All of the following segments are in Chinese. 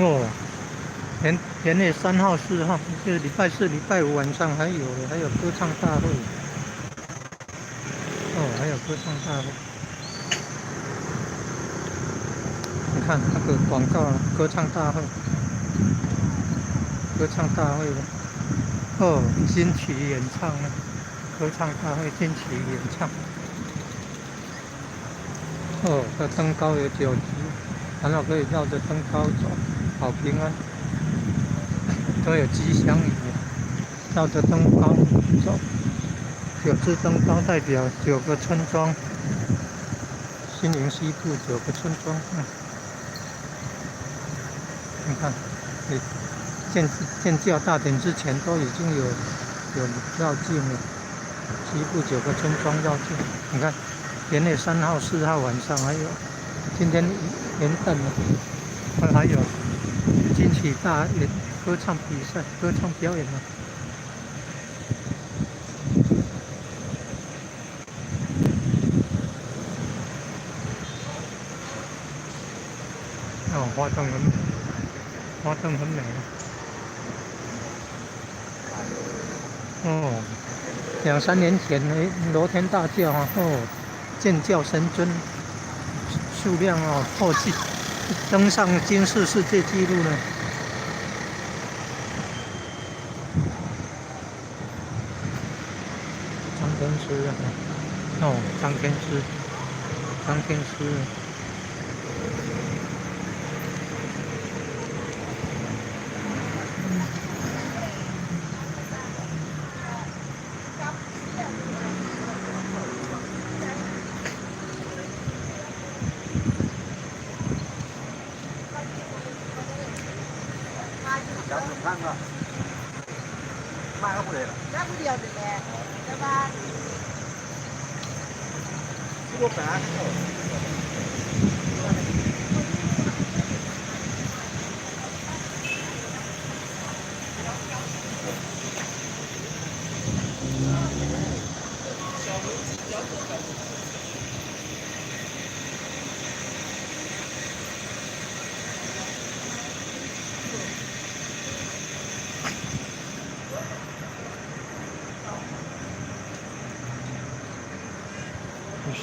哦，连夜3号、4号，就是礼拜四、礼拜五晚上还有歌唱大会。哦，还有歌唱大会。你看那个广告啊，歌唱大会，歌唱大会的。哦，金曲演唱呢，歌唱大会金曲演唱。哦，这登高有9级，然后可以绕着登高走，保平安，都有吉祥语，绕着登高走。9只登高代表9个村庄，新营西部9个村庄。你看，你建教大典之前都已经有绕境了，西部9个村庄绕境。你看，连夜3号、4号晚上还有，今天元旦了，还有金曲大演歌唱比赛、歌唱表演了。哦，花灯很美，花灯很美。哦，2、3年前罗天大教啊，建教神尊数量破纪，登上金氏世界纪录呢。张天师啊，张天师。看看，买不来了。买不了的嘞，对吧？这个板。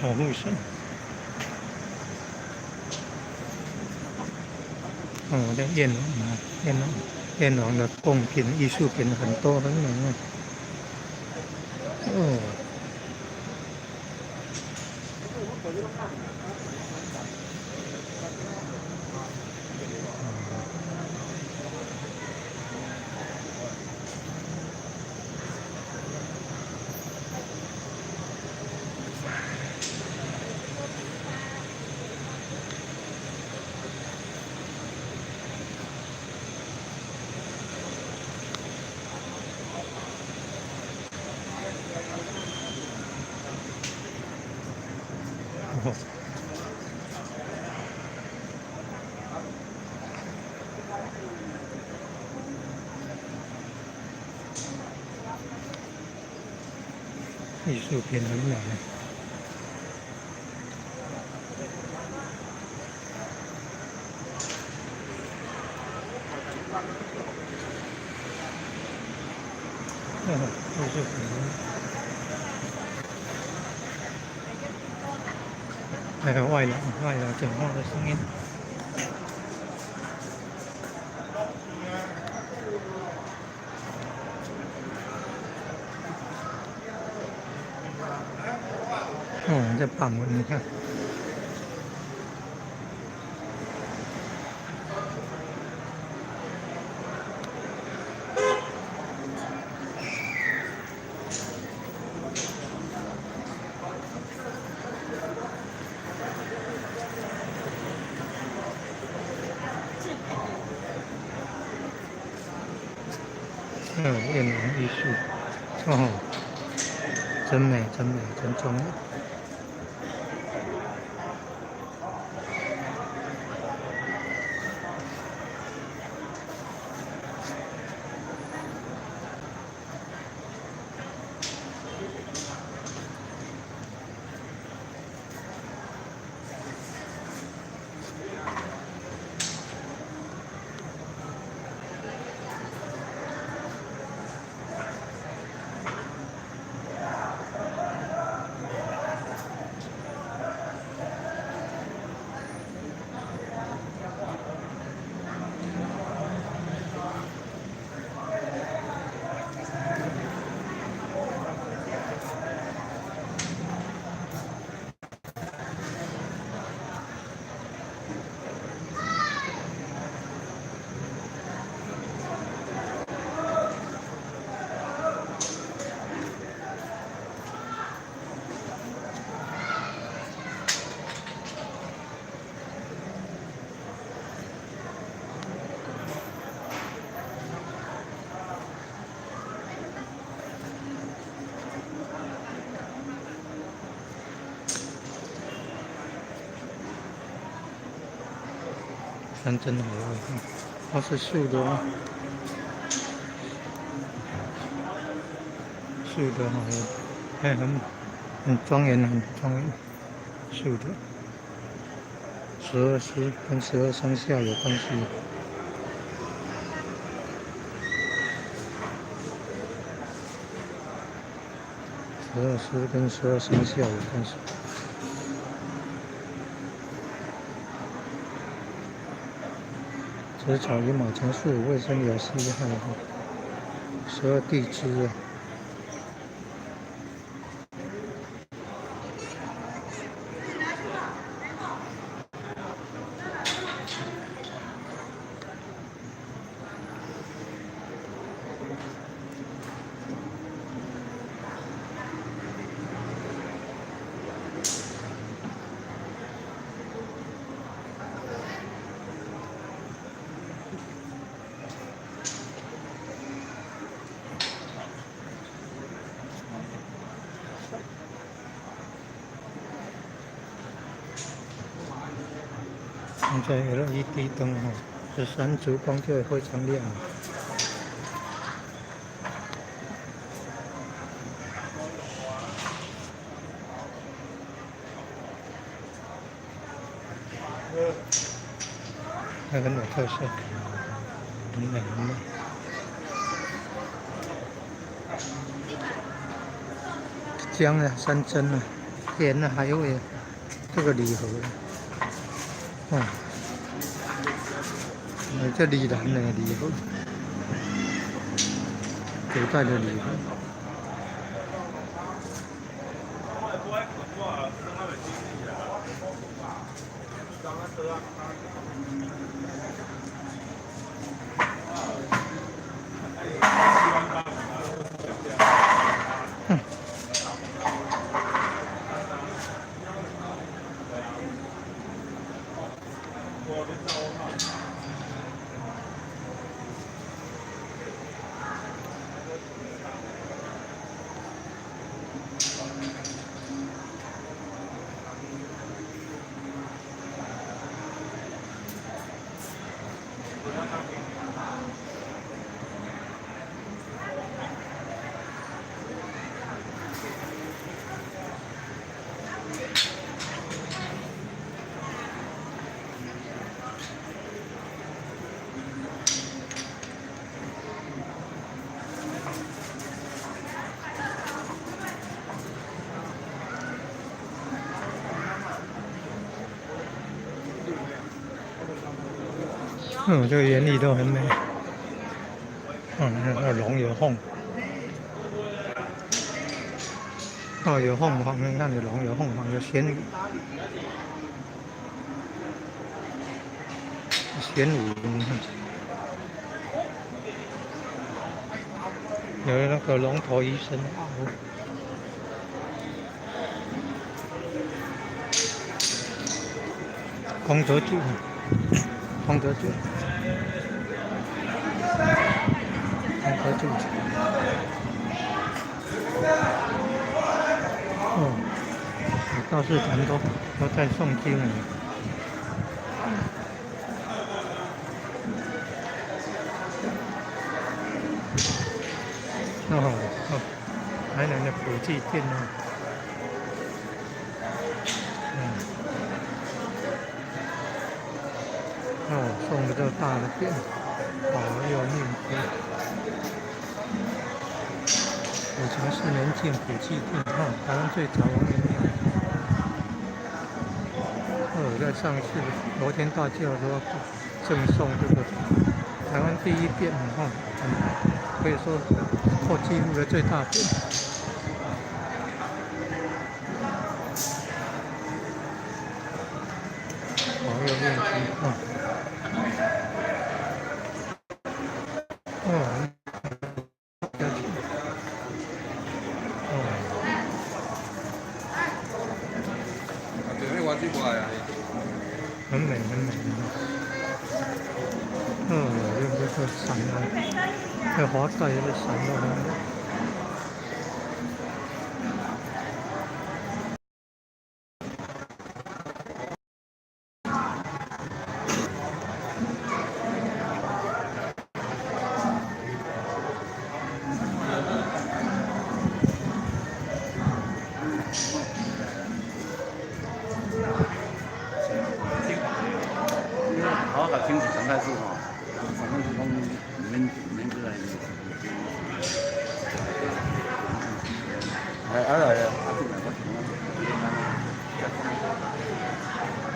守护神。这燕王的贡品、艺术品很多，很美啊。艺术品很美。艺术品。还有外劳讲话的声音。这榜文你看。燕王艺术，真美，真美，真壮丽。山珍海味，都是素的哦，素的海味，还很庄严，很庄严，素的。12诗跟12生肖有关系。12诗跟12生肖有关系。植草与马陈树卫生有稀罕，12地支。现在 LED 灯哦，这3烛光就会非常亮。很有特色，很美很美。姜啊，山珍啊，盐啊，还有这个礼盒。这礼篮的礼盒，古代的礼盒。这个原理都很美。那个龙有凤，有凤凰，你看有龙有凤凰有玄武，玄武，有那个龙头医生鳌，功德柱，功德柱。功德柱，道士团都在诵经了。台南的普济殿哦。送的这大的殿，保佑念佛。5004年建普济殿，台湾最早王源庙。在上次罗天大教说赠送这个台湾第一殿，可以说破纪录的最大殿。保佑念佛。很美很美。有这个伞啊，这华盖的伞都很美。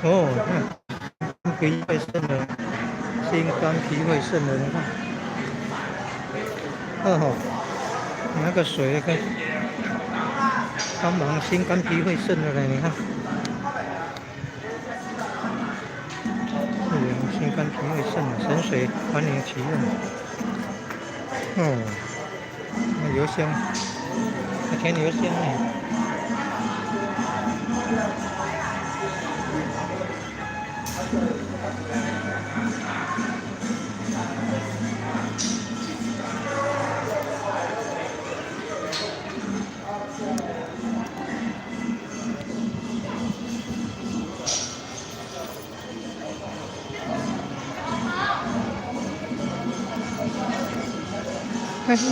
哦，看脾会肾的，心肝脾胃肾的，你看，哦，那个水可以帮忙心肝脾胃肾的嘞，你看，心肝脾胃肾的神水欢迎启用。哦，那油香，那甜油香呢？但是，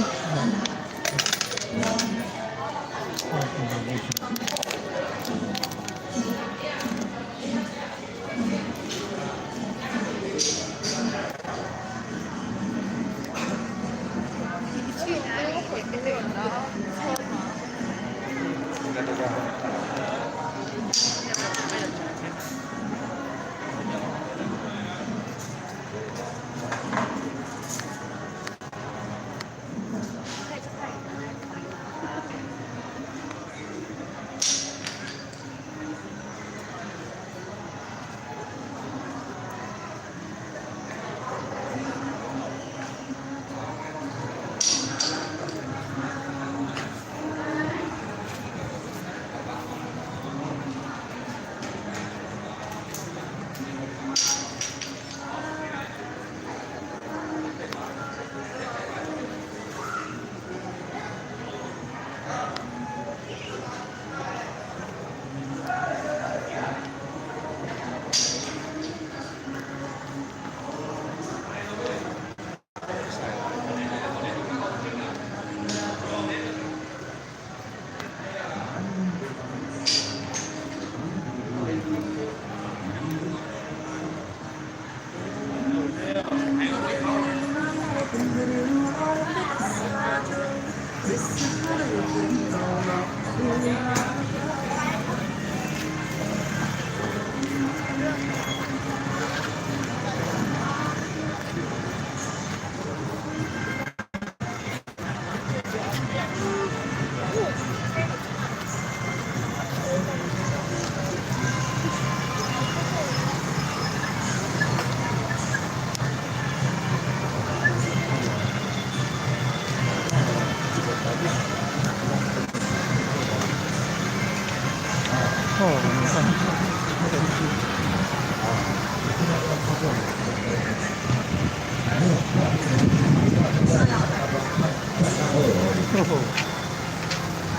哦，你看，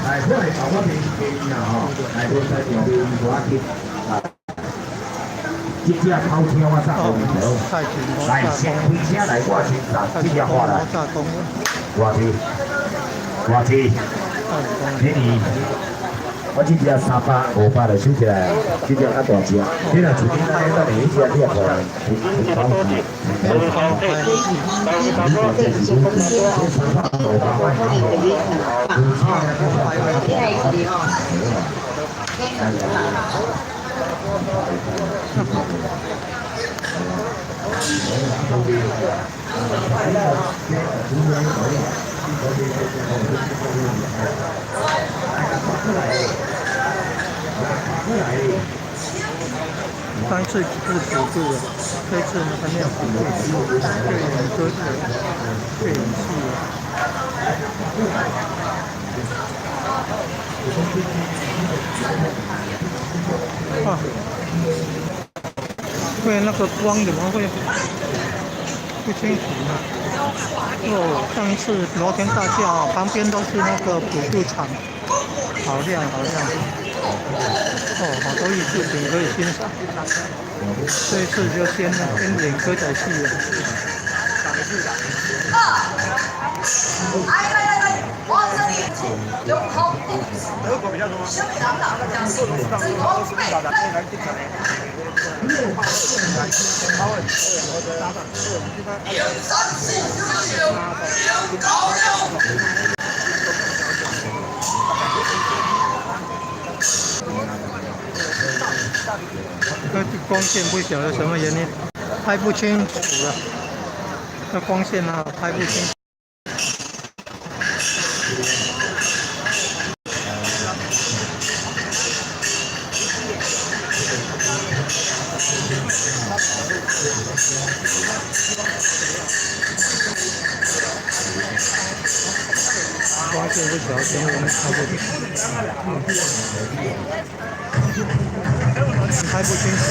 来，我来搞我面面啊！吼，来，我再用我去啊，这只头车我杀红条，来先开车来我先杀，这只花来，偌济，便宜。我这只300、500就收起来，这只较大只。你若自己来咱另一只你也可能挺高级。上一次是辅助的，这次呢还没有辅助，对演歌的，对演戏的。啊，会那个光怎么会不清楚呢？哦，上一次摩天大厦旁边都是那个辅助场，好亮好亮。哦，好多艺术品可以欣赏。这一次就先演歌仔戏了。来，往这里有好德国比较多吗？香港的讲是有高粱。光线不晓得什么原因，拍不清楚了。那光线啊，拍不清。光线不晓得什么原因拍不清，拍不清楚。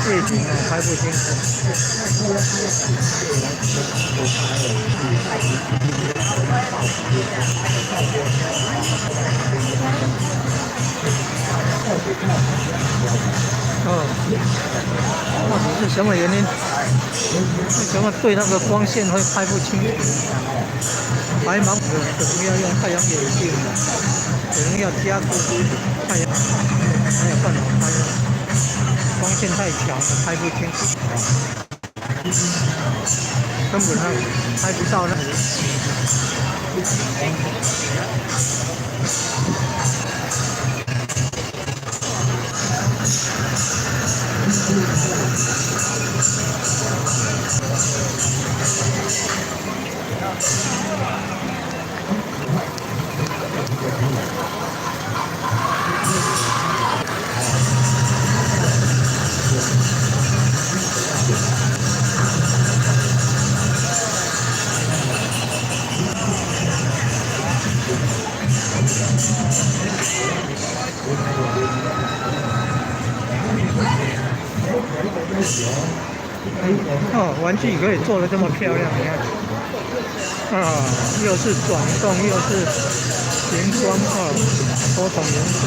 夜景啊，拍不清楚。到底是什么原因？为什么对那个光线会拍不清楚？白茫茫的，可能要用太阳眼镜，可能要加固太阳，没有办法拍。光线太强了，拍不清楚，根本上拍不到那里。玩具可以做得这么漂亮，你看，又是转动，又是荧光，多种颜色，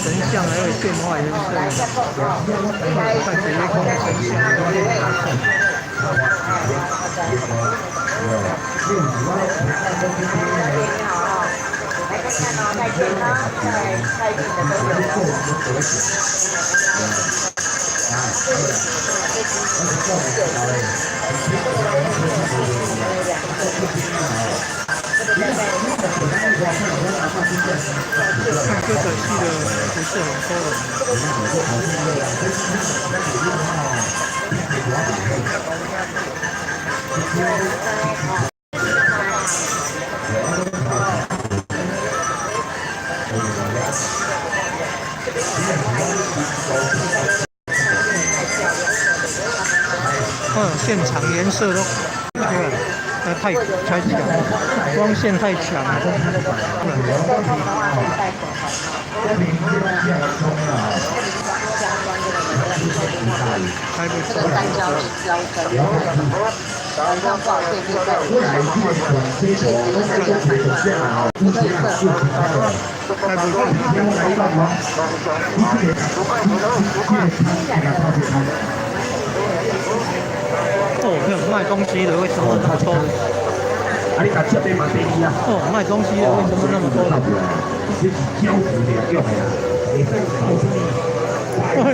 神像还会变化颜色，看起来空神像。看歌仔戏的不是很多人。现场颜色都太强，光线太强了。拍不出来。没有卖东西的，为什么那么多人？卖东西的为什么那么多人？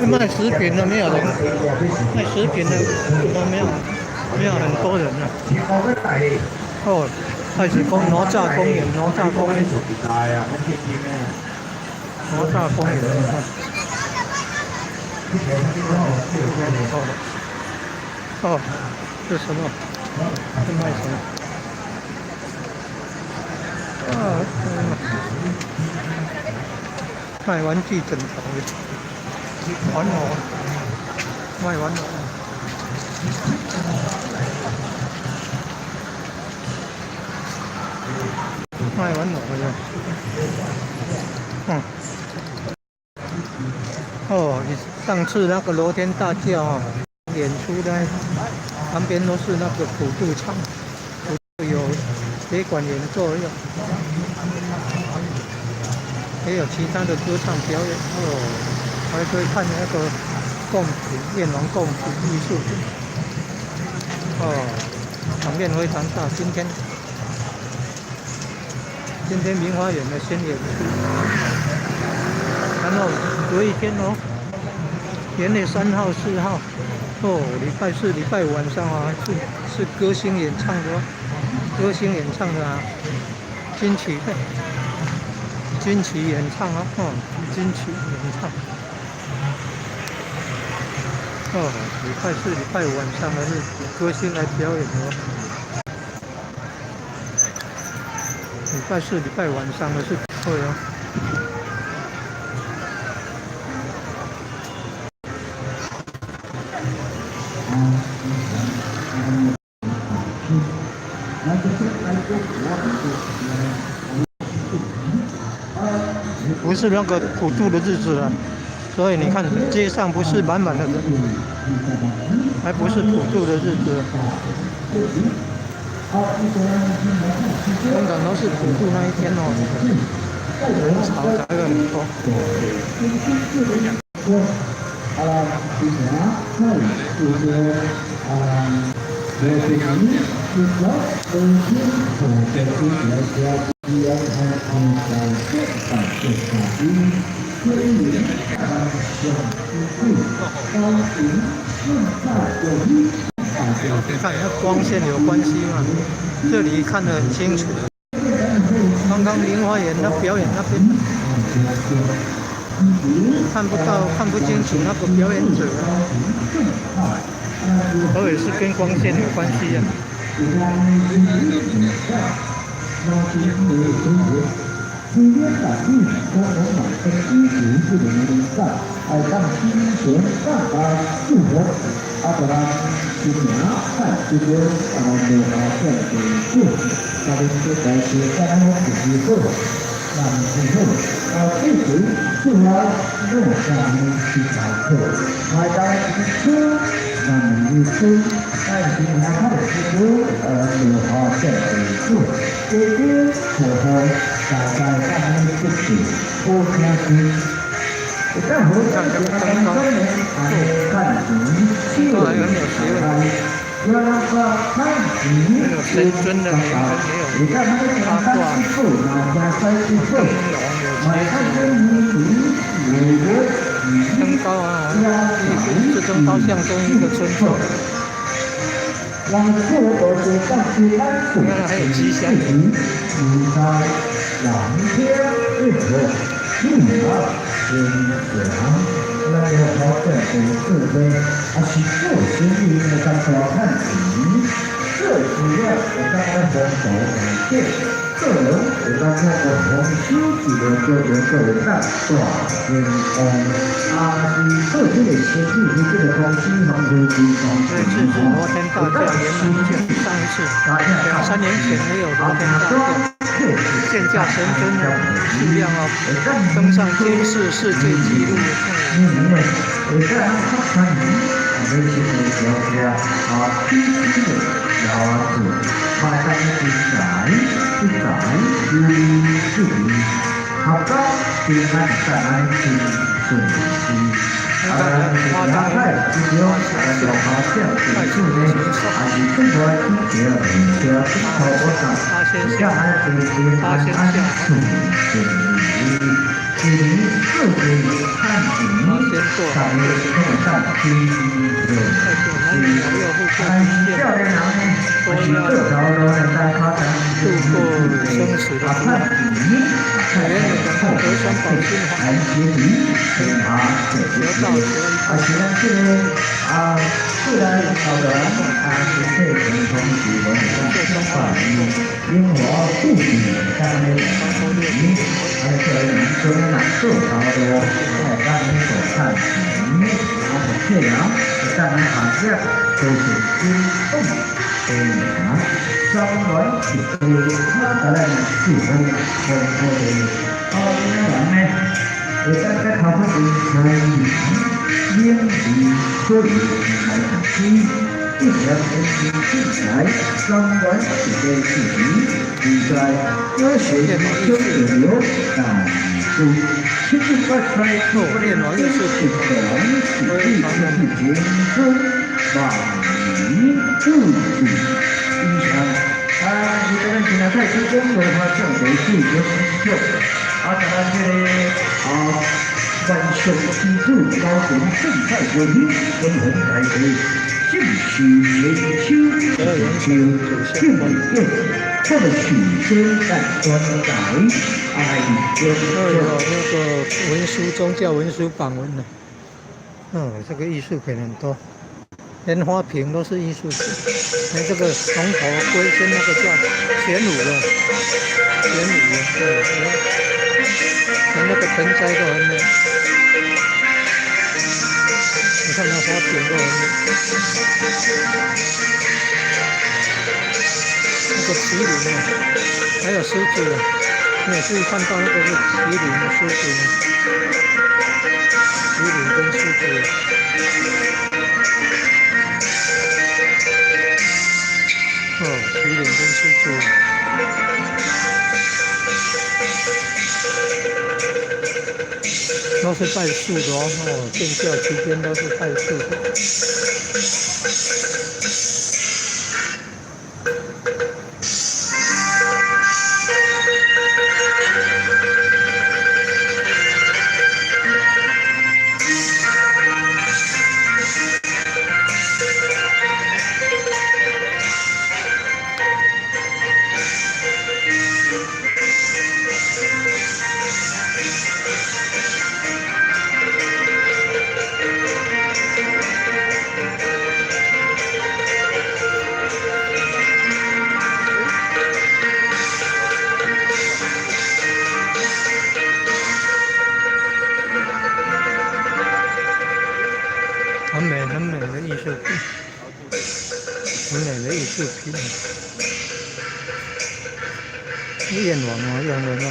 卖食品的没有人，卖食品的怎么没有很多人呢？开始讲哪吒公园，哪吒公园，这什么？这卖什么？卖玩具枕头的，玩偶，卖玩偶。卖玩偶的。你上次那个罗天大教演出的。旁边都是那个普渡场，有铁管演奏，也有其他的歌唱表演，还可以看那个贡品、燕王贡品艺术品，场面非常大。今天明华园的先演出，然后隔一天哦，连累3号、4号，哦，礼拜4、礼拜5晚上啊，是歌星演唱的哦，歌星演唱的啊，金曲演唱啊，哦，金曲演唱。哦，礼拜4、礼拜5晚上还是歌星来表演的哦。礼拜4、礼拜晚上的是会哦。不是那个普渡的日子了，所以你看街上不是满满的人，还不是普渡的日子。通常都是普渡那一天哦，人潮才会很多。你看，那光线有关系嘛？这里看得很清楚。刚刚林花园那表演那边看不清楚那个表演者啊，所以是跟光线有关系啊。今天打地都能买分1.4的年龄赛，爱当金钱上班复活，阿伯拉今年看这边没发现的故事，那边就在是在那个机会，那之后这时突然又下面去买课，买到车，那么一车，但是你看的是没发现的故事，这边火候。大概上面自己多听听，但我感觉他们中年还看你秀才要让他看你是真的你看他们讲三十岁，哪家30岁，买看跟你美国登高啊，这登高象征一个村庄。让自我的上去安抚，还有吉祥云，你在蓝天日头，幸福心凉，那个好在是非，是做生意的刚才看你，这主要我刚才红手感谢，这人我刚才的红书记的这个大短天空。特别的天气，这个东西能够提供。这次是罗天大吊原来上一次2、3年前没有罗天大吊，剑架神针的数量啊登上吉尼斯世界纪录。好高，平安在安心顺心。花开只有小花香，树内还是春来天气冷，天头我上，家安平安安顺顺利。你自己看你，上面看天热，漂亮呢，我是这条路在发展度过生死的苦难。原有的河川保鲜好，得到所以现在是自然好的是这种东西，我们说话因我自己在那里，还可以说难受好多，在让你所看这样在那好像都是心动的双软是对他的是风的软呢，我在讨论可以英语所以来讲心。一条人进来，双软是对自己，你在科学中有感触。其实在开拓练完的是自然是地是天生万里自己。你看，一个人进来在施工的话，这样的是一个成就。而且呢，这里万雄之主高雄正太国民，跟红台北正式全球研究庆典，这个取宣在专载，有那个文书宗教文书榜文的，这个艺术品很多，连花瓶都是艺术品，连这个龙头龟身那个叫玄武的，玄武的，对，连那个盆栽都很美。你看那花瓶都很美，那个麒麟啊，还有狮子啊，每次看到那个是麒麟的狮子啊，麒麟跟狮子。麒麟跟狮子，都是带树的哦，建教期间都是带树的。很美的艺术品，很美的艺术品。燕王啊，用的那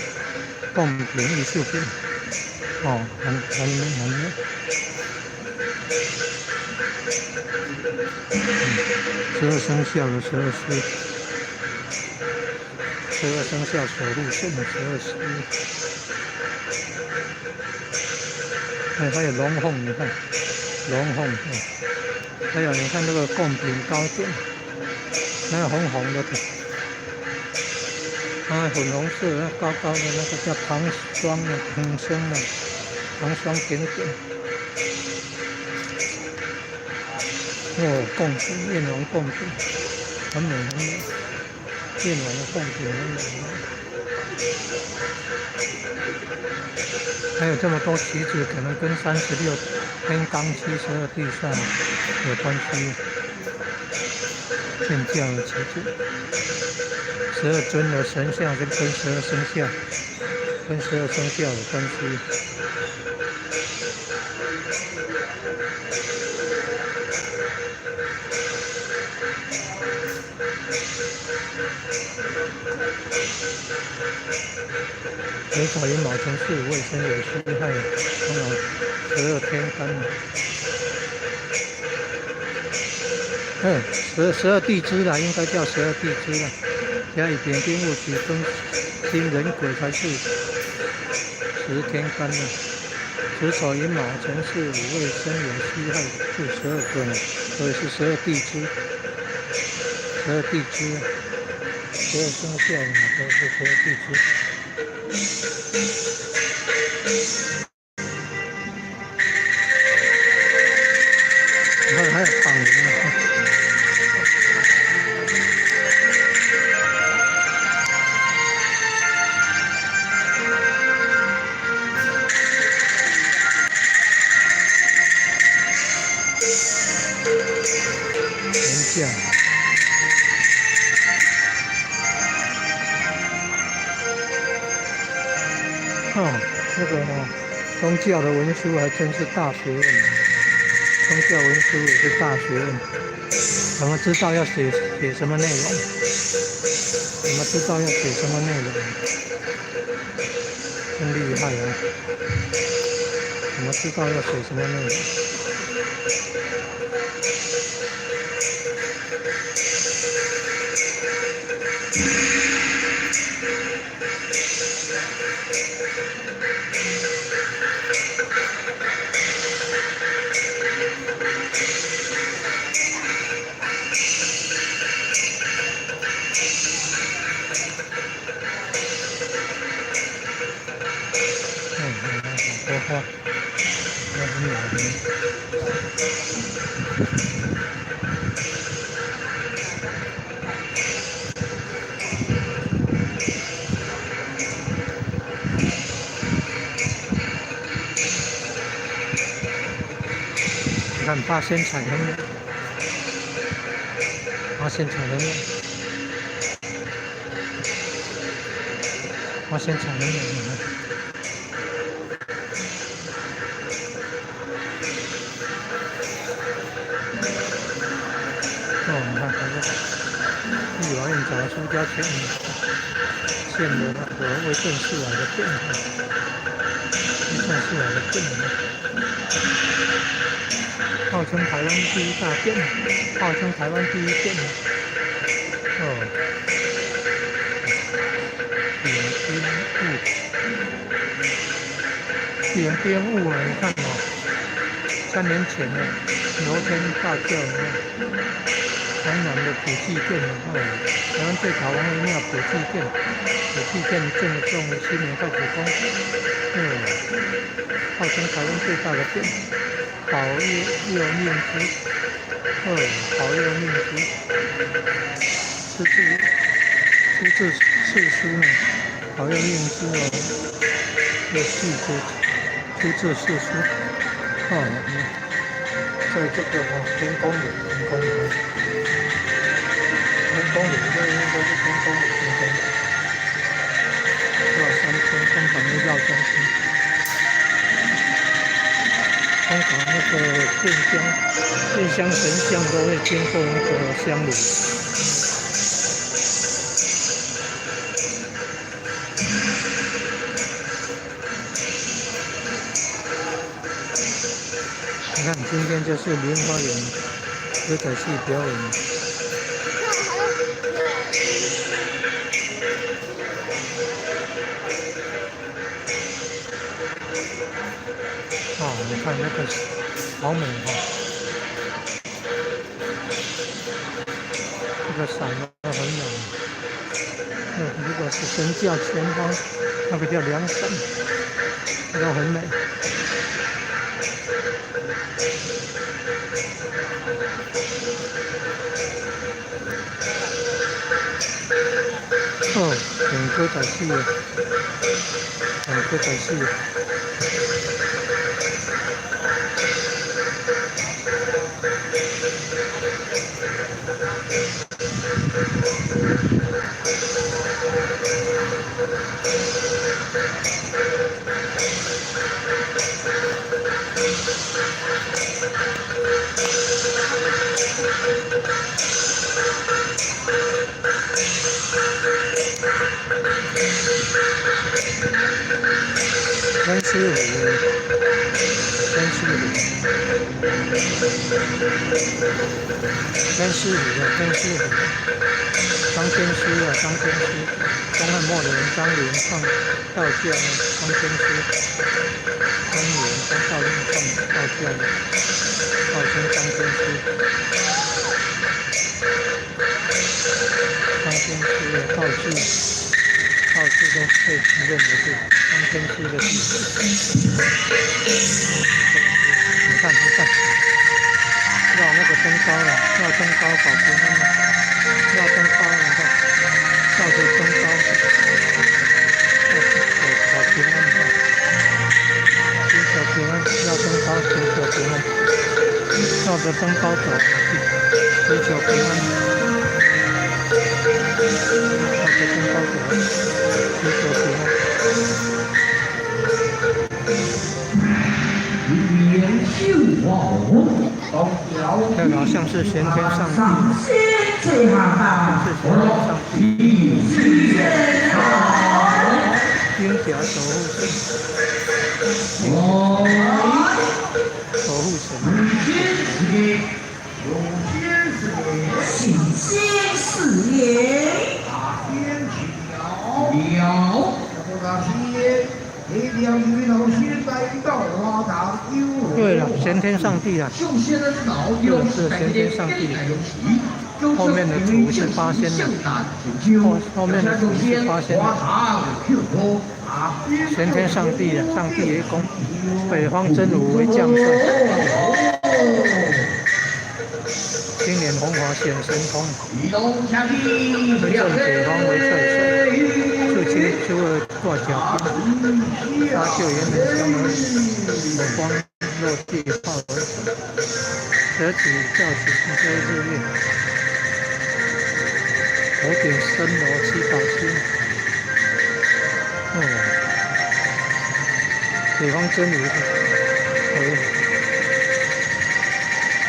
贡品艺术品，很美。12生肖的12诗，12生肖守护圣的12诗。还有龙凤，你看。龙凤，还有你看这个贡品糕点，那个红红的，粉红色那高高的那个叫糖霜的，很香的糖霜点点。贡品，燕王贡品，很美很美，燕王的贡品很美。还有这么多旗子，可能跟36天罡72地煞有关系。建教的旗子，12尊的神像跟12生肖，跟12生肖有关系。水草银卯辰巳午未申酉戌亥庚卯12天干12地支啦，应该叫12地支啦。甲乙丙丁戊己庚辛壬癸才是10天干啦。水草银卯辰巳午未申酉戌亥是12个呢，所以是12地支。12地支，12生肖嘛，都是12地支。还有榜文呢。年假。这个宗教的文书还真是大学问，宗教文书也是大学问。我们知道要写什么内容，我们知道要写什么内容，真厉害啊！我们知道要写什么内容。说话，那很老的。你看八仙彩很美，八仙彩很美，八仙彩很美，你看。你看，还是立法院找苏家全县的那个卫生市来的店，卫生市来的店，号称台湾第一大店，号称台湾第一店。点编雾啊！你看3年前呢，昨天大叫台南的普济店台湾最高王的庙普济店正中新年快举公，号称台湾最大的店，保佑命之，保佑命之，出自四书呢，保佑命之出自四书，在这个天公里，这应该是天公里，绕3圈，通常会绕3圈。通常那个电香神像都会经过那个香炉。你看，今天就是莲花园歌仔戏表演。你看那个好美这个伞很美。如果是神教前方，那个叫凉伞，那都很美。演歌仔戏了，演歌仔戏了。分师傅，张天师，东汉末年张陵创道教张天师，张道陵创道教的，号称张天师。张天师的道士都被承认的是张天师的弟子。你看，绕那个登高了，绕登高保平安了，绕登高了，你看，绕着登高，保平安，你看，祈求平安，绕登高，祈求平安，绕着登高走，祈求平安。绕着登高走，祈求平安。这个好像是玄天上帝，是玄天上帝，鹰甲守护神，请先试验。对了，玄天上帝啊，是玄天上帝。后面的图是八仙的，后面的图是八仙的。玄天上帝啊，上帝为公，北方真武为将帅。今年红华显神通，为正北方为帅帅，自清诸二挂甲兵，搭救元门相而火光落地化为水，舍己教取遮日月，头顶森罗七宝星。北方真武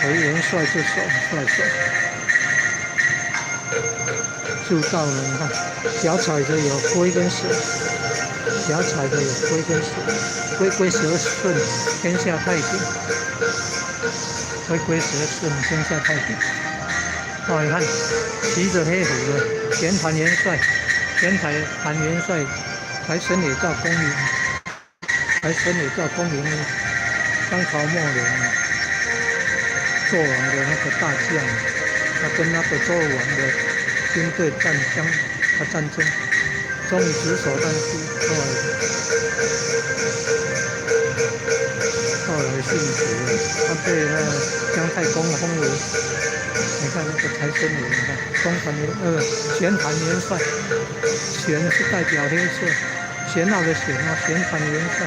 为元帅之首，帅。铸造了，你看，脚踩着有龟跟蛇，脚踩着有龟跟蛇，龟蛇顺，天下太平。龟蛇顺，天下太平。你看，骑着黑虎的玄坛元帅，玄坛元帅还神也造功名，当朝末年纣王的那个大将，他跟那个纣王的军队战争，终于只手但输，后来殉职了。他被那姜太公封为，你看那个财神爷，你看玄坛元帅，玄是代表黑色，玄奥的玄啊，玄坛元帅，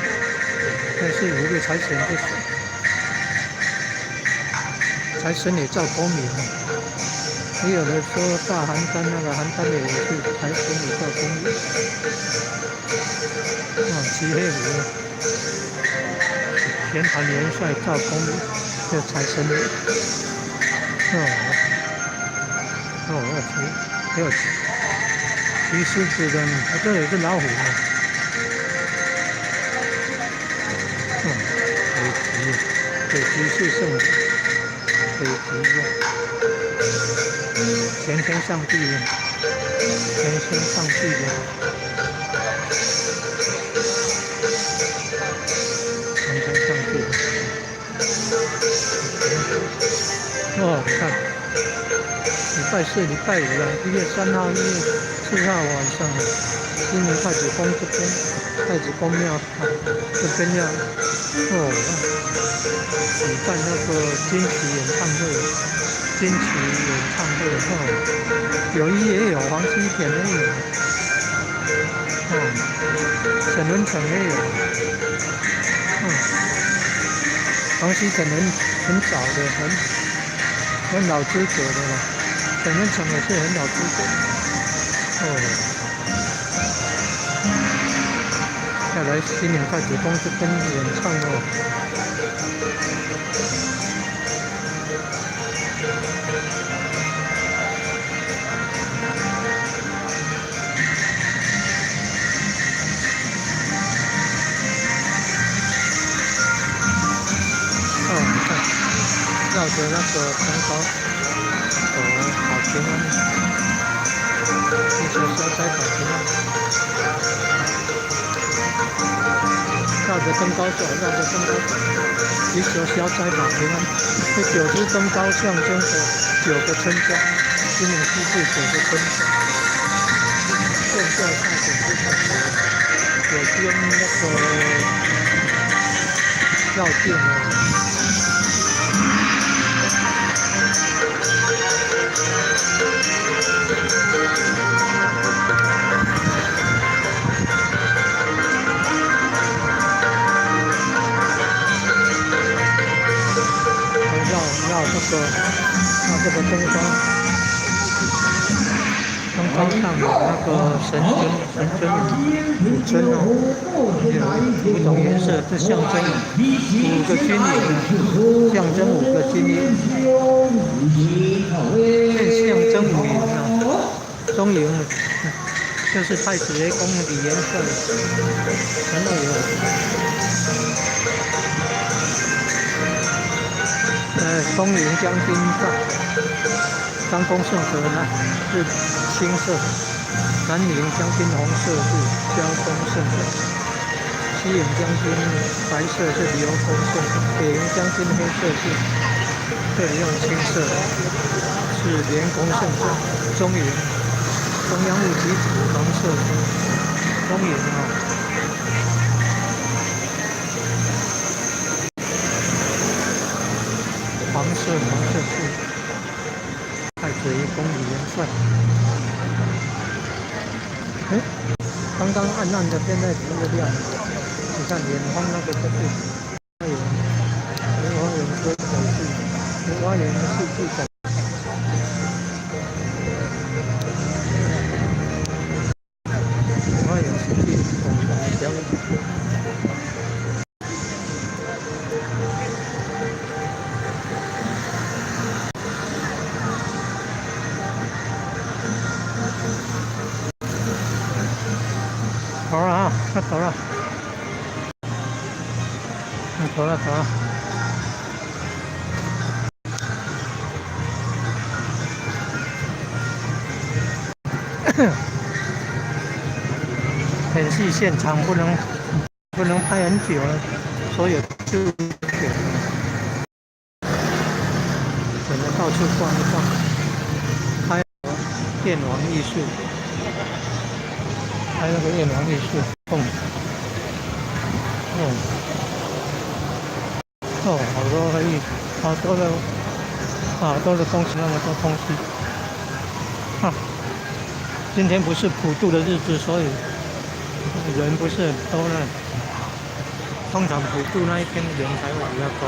那是5个财神的神。财神也造功名，也有的说大邯郸那个邯郸也是财神也造功名。骑黑虎，玄坛元帅造功名，这财神爷。还有骑狮子的，这也是老虎呢。北极是圣子。北极的玄天上帝的，看，礼拜4、礼拜5了，1月3号、1月4号晚上，今年太子宫这边，太子宫庙这边要举办那个金曲演唱会，有一也有，黄西田也有，沈文成也有，黄西田很早的，很老资格的了，沈文成也是很老资格，再来今年太子宫这边演唱绕着那个城堡走，好平安，地球消灾好平安。绕着登高走，地球消灾保平安。这9支登高象征着9个村庄，今年西部9个村庄。现在大点是有跟那个绕境了。绕这个灯光上有那个神尊五尊有5种颜色，这象征5个军营，象征5个军营，象征5营啊，中营就是太子爷宫李元帅，然后有东营将军张公胜德呢是青色，南营将军红色是交公胜德，西营将军白色是刘公胜德，北营将军黑色是这里用青色是连公胜德，中营中央务机黄色中营哎，刚刚暗暗的，现在怎么亮？你看远方那个就是花园，花园歌手是花园四季的。花园四季广场表演。走了啊，快走了，走了走了。演戏现场不能拍很久了，所有就选了到处逛一逛，拍电玩艺术，拍那个电玩艺术，好多可以，好多的东西，那么多东西。啊，今天不是普渡的日子，所以人不是很多呢。通常普渡那一天人才会比较多。